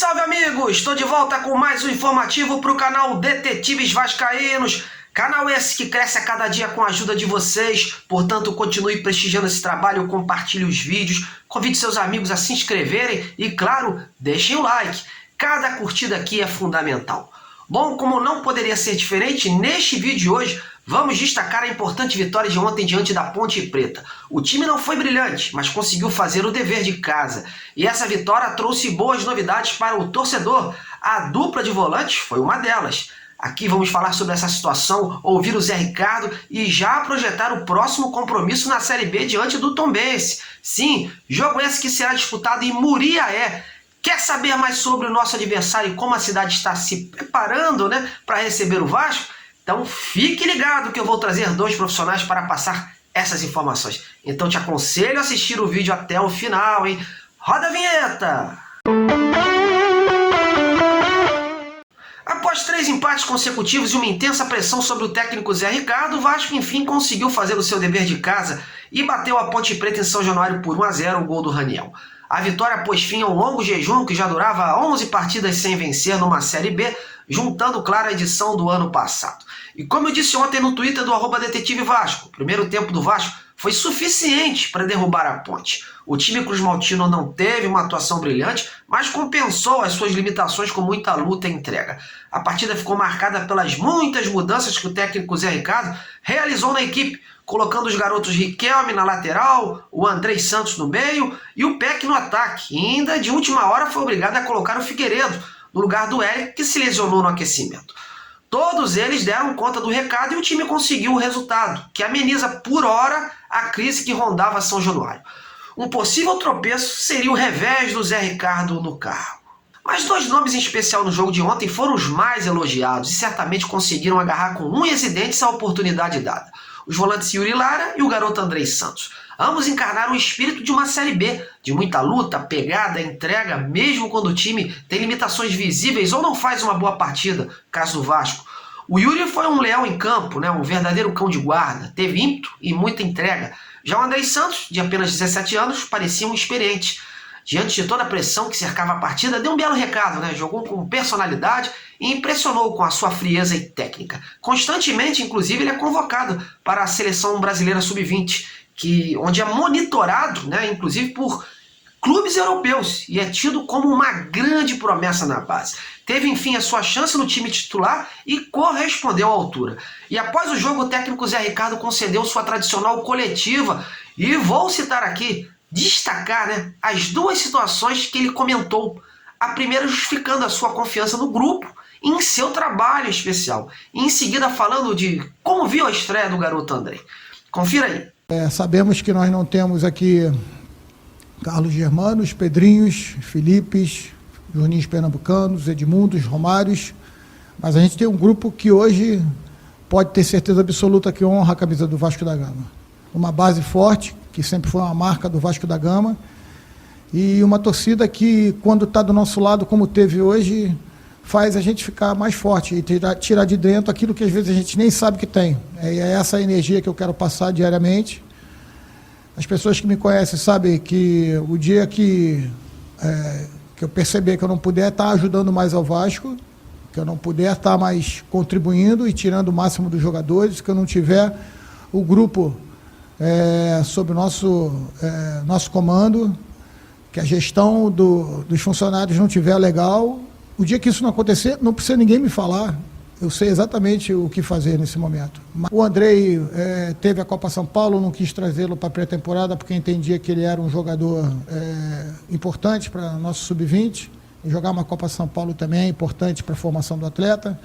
salve amigos! Estou de volta com mais um informativo para o canal Detetives Vascaínos. Canal esse que cresce a cada dia com a ajuda de vocês. Portanto, continue prestigiando esse trabalho, compartilhe os vídeos, convide seus amigos a se inscreverem e, claro, deixem o like. Cada curtida aqui é fundamental. Bom, como não poderia ser diferente, neste vídeo de hoje vamos destacar a importante vitória de ontem diante da Ponte Preta. O time não foi brilhante, mas conseguiu fazer o dever de casa. E essa vitória trouxe boas novidades para o torcedor. A dupla de volantes foi uma delas. Aqui vamos falar sobre essa situação, ouvir o Zé Ricardo e já projetar o próximo compromisso na Série B diante do Tombense. Sim, jogo esse que será disputado em Muriaé. Quer saber mais sobre o nosso adversário e como a cidade está se preparando, para receber o Vasco? Então fique ligado que eu vou trazer dois profissionais para passar essas informações. Então te aconselho a assistir o vídeo até o final, hein? Roda a vinheta! Após 3 empates consecutivos e uma intensa pressão sobre o técnico Zé Ricardo, o Vasco enfim conseguiu fazer o seu dever de casa e bateu a Ponte Preta em São Januário por 1-0, o gol do Raniel. A vitória pôs fim a um longo jejum que já durava 11 partidas sem vencer numa Série B, juntando, claro, a edição do ano passado. E como eu disse ontem no Twitter do @Detetive Vasco, o primeiro tempo do Vasco foi suficiente para derrubar a Ponte. O time cruzmaltino não teve uma atuação brilhante, mas compensou as suas limitações com muita luta e entrega. A partida ficou marcada pelas muitas mudanças que o técnico Zé Ricardo realizou na equipe, colocando os garotos Riquelme na lateral, o Andrei Santos no meio e o Peck no ataque. E ainda de última hora foi obrigado a colocar o Figueiredo no lugar do Eric, que se lesionou no aquecimento. Todos eles deram conta do recado e o time conseguiu o resultado, que ameniza por hora a crise que rondava São Januário. Um possível tropeço seria o revés do Zé Ricardo no cargo. Mas 2 nomes em especial no jogo de ontem foram os mais elogiados e certamente conseguiram agarrar com unhas e dentes a oportunidade dada. Os volantes Yuri Lara e o garoto Andrei Santos. Ambos encarnaram o espírito de uma Série B, de muita luta, pegada, entrega, mesmo quando o time tem limitações visíveis ou não faz uma boa partida, caso do Vasco. O Yuri foi um leão em campo, um verdadeiro cão de guarda, teve ímpeto e muita entrega. Já o Andrei Santos, de apenas 17 anos, parecia um experiente. Diante de toda a pressão que cercava a partida, deu um belo recado, jogou com personalidade e impressionou com a sua frieza e técnica. Constantemente, inclusive, ele é convocado para a seleção brasileira sub-20, onde é monitorado, inclusive por clubes europeus e é tido como uma grande promessa na base. Teve, enfim, a sua chance no time titular e correspondeu à altura. E após o jogo, o técnico Zé Ricardo concedeu sua tradicional coletiva e vou citar aqui, destacar as 2 situações que ele comentou. A primeira justificando a sua confiança no grupo e em seu trabalho especial. E em seguida falando de como viu a estreia do garoto Andrei. Confira aí. Sabemos que nós não temos aqui Carlos Germanos, Pedrinhos, Filipes, Juninhos Pernambucanos, Edmundos, Romários, mas a gente tem um grupo que hoje pode ter certeza absoluta que honra a camisa do Vasco da Gama. Uma base forte, que sempre foi uma marca do Vasco da Gama, e uma torcida que, quando está do nosso lado, como teve hoje, faz a gente ficar mais forte e tirar de dentro aquilo que às vezes a gente nem sabe que tem. É essa energia que eu quero passar diariamente. As pessoas que me conhecem sabem que o dia que eu perceber que eu não puder estar ajudando mais ao Vasco, que eu não puder estar mais contribuindo e tirando o máximo dos jogadores, que eu não tiver o grupo sob o nosso comando, que a gestão dos funcionários não tiver legal, o dia que isso não acontecer, não precisa ninguém me falar, eu sei exatamente o que fazer nesse momento. O Andrei teve a Copa São Paulo, não quis trazê-lo para a pré-temporada porque entendia que ele era um jogador importante para nosso sub-20, e jogar uma Copa São Paulo também é importante para a formação do atleta.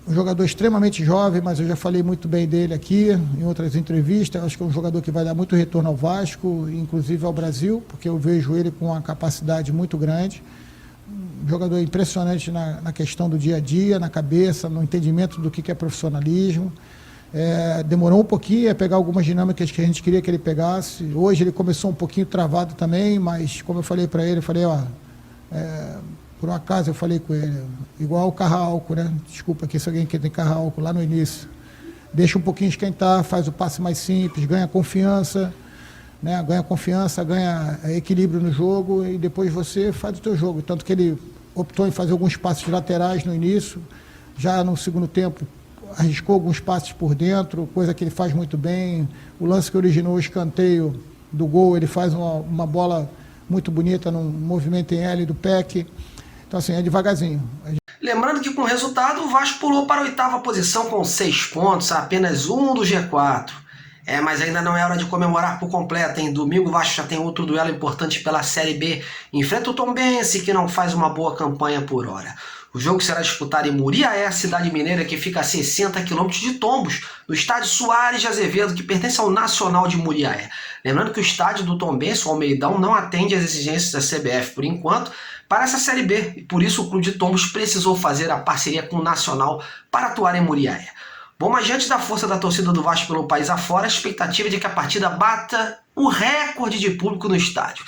Um jogador extremamente jovem, mas eu já falei muito bem dele aqui em outras entrevistas. Acho que é um jogador que vai dar muito retorno ao Vasco, inclusive ao Brasil, porque eu vejo ele com uma capacidade muito grande. Um jogador impressionante na questão do dia a dia, na cabeça, no entendimento do que é profissionalismo. Demorou um pouquinho a pegar algumas dinâmicas que a gente queria que ele pegasse. Hoje ele começou um pouquinho travado também, mas como eu falei para ele, eu falei, por um acaso eu falei com ele, igual o carro-álcool, Desculpa aqui se alguém quer ter carro-álcool lá no início. Deixa um pouquinho esquentar, faz o passe mais simples, ganha confiança. né? Ganha confiança, ganha equilíbrio no jogo e depois você faz o teu jogo. Tanto que ele optou em fazer alguns passes laterais no início, já no segundo tempo arriscou alguns passes por dentro, coisa que ele faz muito bem. O lance que originou o escanteio do gol, ele faz uma bola muito bonita num movimento em L do PEC. Então, assim, é devagarzinho. Lembrando que com o resultado, o Vasco pulou para a 8ª posição com 6 pontos, apenas um do G4. Mas ainda não é hora de comemorar por completo, hein? Domingo o Vasco já tem outro duelo importante pela Série B. Enfrenta o Tombense, que não faz uma boa campanha por hora. O jogo será disputado em Muriaé, cidade mineira que fica a 60 quilômetros de Tombos, no estádio Soares de Azevedo, que pertence ao Nacional de Muriaé. Lembrando que o estádio do Tombense, o Almeidão, não atende às exigências da CBF por enquanto para essa Série B, e por isso o Clube de Tombos precisou fazer a parceria com o Nacional para atuar em Muriaé. Bom, mas diante da força da torcida do Vasco pelo país afora, a expectativa é de que a partida bata o recorde de público no estádio.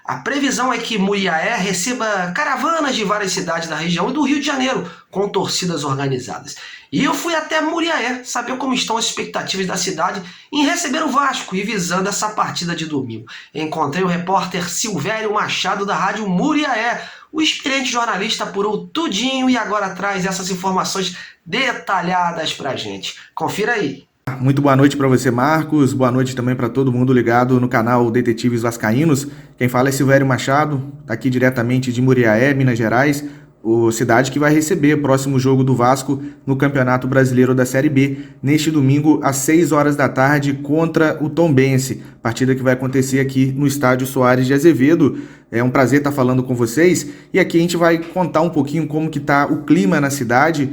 A previsão é que Muriaé receba caravanas de várias cidades da região e do Rio de Janeiro, com torcidas organizadas. E eu fui até Muriaé saber como estão as expectativas da cidade em receber o Vasco e visando essa partida de domingo. Encontrei o repórter Silvério Machado da Rádio Muriaé. O experiente jornalista apurou tudinho e agora traz essas informações detalhadas pra gente. Confira aí. Muito boa noite para você, Marcos. Boa noite também para todo mundo ligado no canal Detetives Vascaínos. Quem fala é Silvério Machado, aqui diretamente de Muriaé, Minas Gerais, cidade que vai receber o próximo jogo do Vasco no Campeonato Brasileiro da Série B, neste domingo às 6 horas da tarde contra o Tombense. Partida que vai acontecer aqui no estádio Soares de Azevedo. É um prazer estar falando com vocês e aqui a gente vai contar um pouquinho como que está o clima na cidade.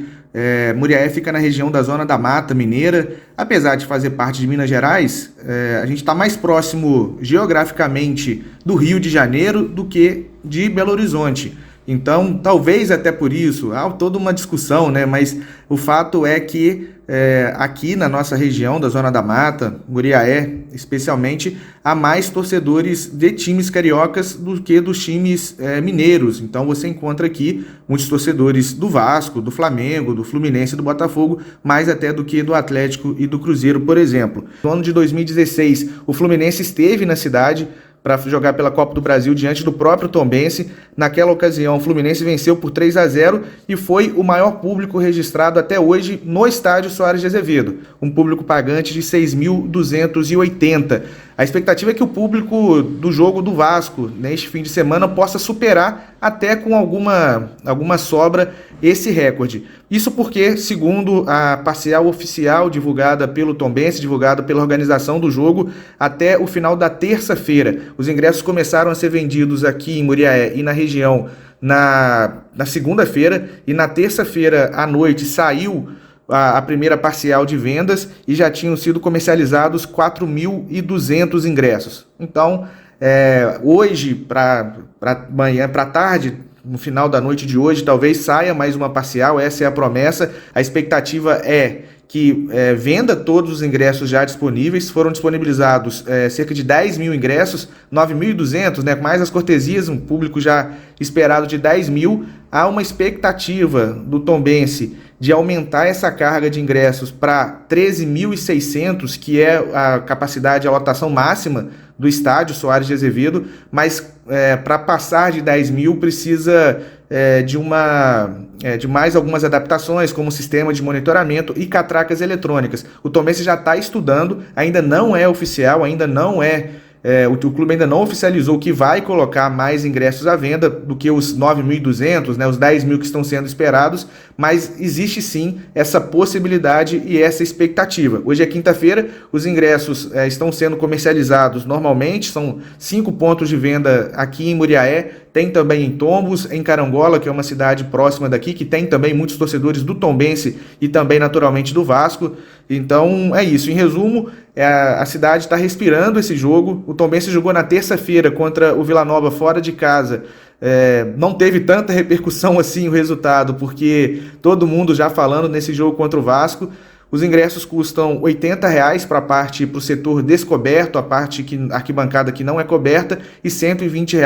Muriaé fica na região da Zona da Mata Mineira. Apesar de fazer parte de Minas Gerais, a gente está mais próximo geograficamente do Rio de Janeiro do que de Belo Horizonte. Então, talvez até por isso, há toda uma discussão, né? Mas o fato é que aqui na nossa região da Zona da Mata, Muriaé especialmente, há mais torcedores de times cariocas do que dos times mineiros. Então você encontra aqui muitos torcedores do Vasco, do Flamengo, do Fluminense, do Botafogo, mais até do que do Atlético e do Cruzeiro, por exemplo. No ano de 2016, o Fluminense esteve na cidade para jogar pela Copa do Brasil diante do próprio Tombense. Naquela ocasião, o Fluminense venceu por 3-0 e foi o maior público registrado até hoje no estádio Soares de Azevedo, um público pagante de 6.280. A expectativa é que o público do jogo do Vasco neste fim de semana possa superar até com alguma sobra esse recorde. Isso porque, segundo a parcial oficial divulgada pelo Tombense, divulgada pela organização do jogo, até o final da terça-feira, os ingressos começaram a ser vendidos aqui em Muriaé e na região na segunda-feira, e na terça-feira à noite saiu a primeira parcial de vendas e já tinham sido comercializados 4.200 ingressos. Então, hoje, para amanhã, para tarde, no final da noite de hoje, talvez saia mais uma parcial, essa é a promessa. A expectativa é que venda todos os ingressos já disponíveis. Foram disponibilizados cerca de 10 mil ingressos, 9.200, né, mais as cortesias, um público já esperado de 10 mil. Há uma expectativa do Tombense de aumentar essa carga de ingressos para 13.600, que é a capacidade, a lotação máxima do estádio Soares de Azevedo, mas para passar de 10 mil precisa de mais algumas adaptações, como sistema de monitoramento e catracas eletrônicas. O Tombense já está estudando, ainda não é oficial, ainda não o clube ainda não oficializou que vai colocar mais ingressos à venda do que os 9.200, né, os 10 mil que estão sendo esperados, mas existe sim essa possibilidade e essa expectativa. Hoje é quinta-feira, os ingressos estão sendo comercializados normalmente, são 5 pontos de venda aqui em Muriaé, tem também em Tombos, em Carangola, que é uma cidade próxima daqui, que tem também muitos torcedores do Tombense e também naturalmente do Vasco. Então é isso, em resumo, a cidade está respirando esse jogo. O Tombense jogou na terça-feira contra o Vila Nova fora de casa. Não teve tanta repercussão assim o resultado, porque todo mundo já falando nesse jogo contra o Vasco. Os ingressos custam R$ 80 para o setor descoberto, a arquibancada que não é coberta, e R$ 120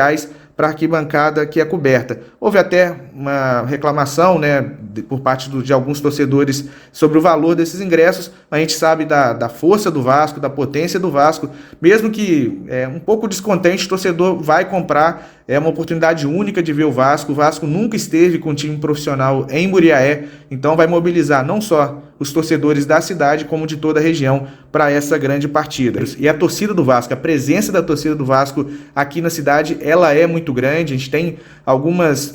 para a arquibancada que é coberta. Houve até uma reclamação, né, por parte de alguns torcedores sobre o valor desses ingressos, mas a gente sabe da força do Vasco, da potência do Vasco, mesmo que um pouco descontente, o torcedor vai comprar. É uma oportunidade única de ver o Vasco. O Vasco nunca esteve com um time profissional em Muriaé, então vai mobilizar não só os torcedores da cidade, como de toda a região, para essa grande partida. E a torcida do Vasco, a presença da torcida do Vasco aqui na cidade, ela é muito grande. A gente tem algumas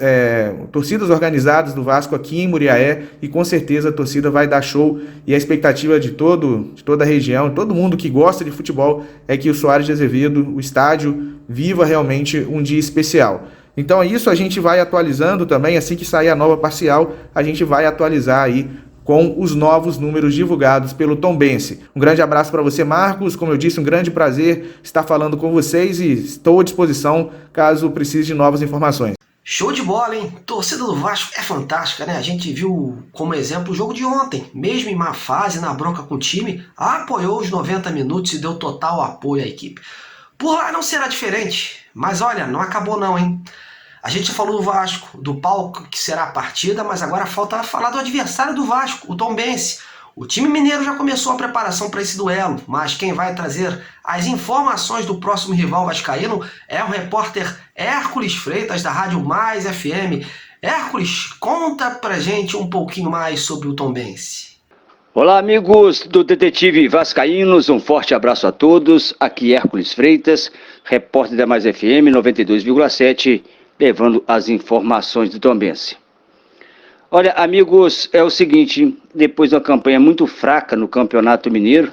torcidas organizadas do Vasco aqui em Muriaé, e com certeza a torcida vai dar show, e a expectativa de toda a região, todo mundo que gosta de futebol, é que o Soares de Azevedo, o estádio, viva realmente um dia especial. Então é isso, a gente vai atualizando também, assim que sair a nova parcial, a gente vai atualizar aí com os novos números divulgados pelo Tombense. Um grande abraço para você, Marcos. Como eu disse, um grande prazer estar falando com vocês e estou à disposição caso precise de novas informações. Show de bola, hein? Torcida do Vasco é fantástica, né? A gente viu como exemplo o jogo de ontem. Mesmo em má fase, na bronca com o time, apoiou os 90 minutos e deu total apoio à equipe. Por lá não será diferente, mas olha, não acabou não, hein? A gente falou do Vasco, do palco que será a partida, mas agora falta falar do adversário do Vasco, o Tombense. O time mineiro já começou a preparação para esse duelo, mas quem vai trazer as informações do próximo rival vascaíno é o repórter Hércules Freitas, da Rádio Mais FM. Hércules, conta pra gente um pouquinho mais sobre o Tombense. Olá, amigos do Detetive Vascaínos, um forte abraço a todos. Aqui Hércules Freitas, repórter da Mais FM 92,7, levando as informações do Tombense. Olha, amigos, é o seguinte, depois de uma campanha muito fraca no Campeonato Mineiro,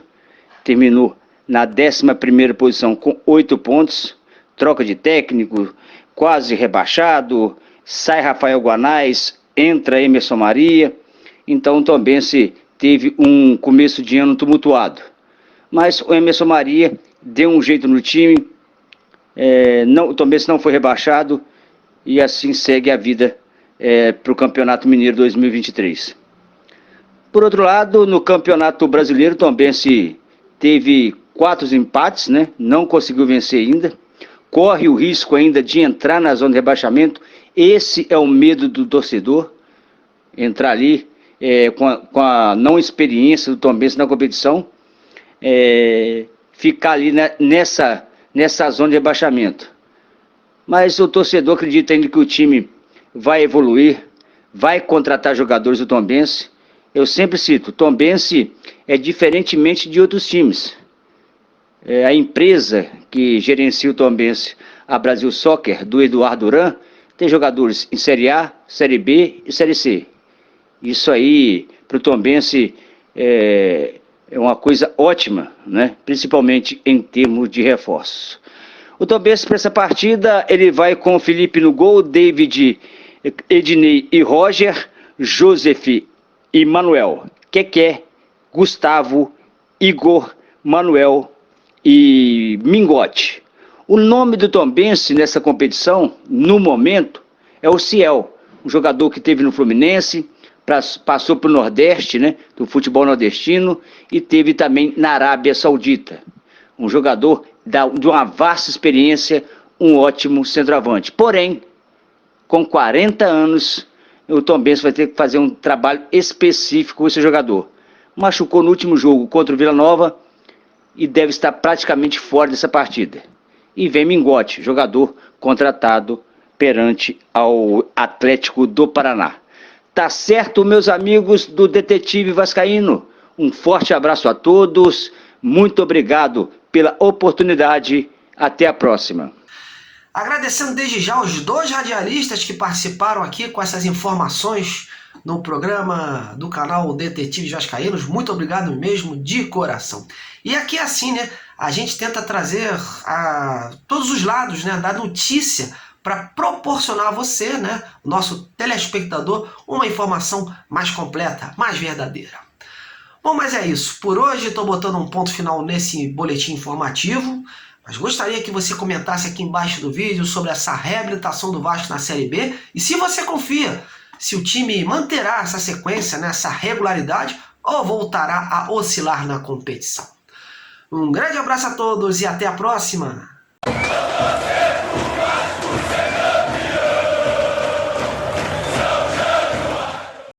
terminou na 11ª posição com 8 pontos, troca de técnico, quase rebaixado, sai Rafael Guanais, entra Emerson Maria, então o Tombense teve um começo de ano tumultuado. Mas o Emerson Maria deu um jeito no time, o Tombense não foi rebaixado, e assim segue a vida para o Campeonato Mineiro 2023. Por outro lado, no Campeonato Brasileiro, o Tombense teve 4 empates, né? Não conseguiu vencer ainda, corre o risco ainda de entrar na zona de rebaixamento. Esse é o medo do torcedor, entrar ali com a não experiência do Tombense na competição, ficar ali nessa zona de rebaixamento. Mas o torcedor acredita ainda que o time vai evoluir, vai contratar jogadores do Tombense. Eu sempre cito, o Tombense é diferentemente de outros times. A empresa que gerencia o Tombense, a Brasil Soccer, do Eduardo Duran, tem jogadores em Série A, Série B e Série C. Isso aí, para o Tombense, é uma coisa ótima, né? Principalmente em termos de reforços. O Tombense, para essa partida, ele vai com o Felipe no gol, David, Ednei e Roger, Joseph e Manuel, Keké, Gustavo, Igor, Manuel e Mingote. O nome do Tombense nessa competição, no momento, é o Ciel, um jogador que teve no Fluminense, passou para o Nordeste, né, do futebol nordestino, e teve também na Arábia Saudita. Um jogador de uma vasta experiência, um ótimo centroavante. Porém, com 40 anos, o Tombense vai ter que fazer um trabalho específico com esse jogador. Machucou no último jogo contra o Vila Nova e deve estar praticamente fora dessa partida. E vem Mingote, jogador contratado perante ao Atlético do Paraná. Tá certo, meus amigos do Detetive Vascaíno? Um forte abraço a todos, muito obrigado pela oportunidade, até a próxima. Agradecendo desde já os 2 radialistas que participaram aqui com essas informações no programa do canal Detetives Vascaínos. Muito obrigado mesmo, de coração. E aqui é assim, né? A gente tenta trazer todos os lados, né, da notícia para proporcionar a você, né, o nosso telespectador, uma informação mais completa, mais verdadeira. Bom, mas é isso. Por hoje estou botando um ponto final nesse boletim informativo, mas gostaria que você comentasse aqui embaixo do vídeo sobre essa reabilitação do Vasco na Série B e se você confia se o time manterá essa sequência, né, essa regularidade, ou voltará a oscilar na competição. Um grande abraço a todos e até a próxima!